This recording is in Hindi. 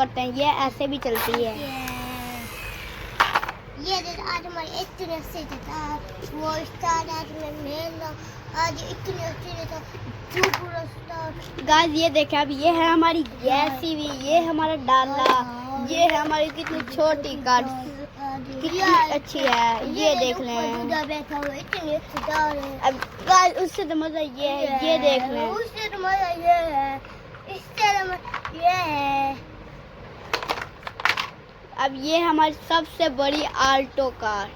करते हैं, ये ऐसे भी चलती है। ये आज हमारे इतने अच्छे था वो स्टार आज मैं मेल आज इतने अच्छे था जो पूरा स्टार। गाइस ये देखें, अब ये है हमारी गैसी भी, ये हमारा डाला, ये है हमारी कितनी छोटी कार, कितनी अच्छी है, ये देख लें। बैठा हुआ इतने अच्छे डाल है। अब गाइस उससे तो मजा ये है, ये देख लें। उससे तो मजा ये है, इससे तो मजा ये है। अब ये हमारी सबसे बड़ी आल्टो कार।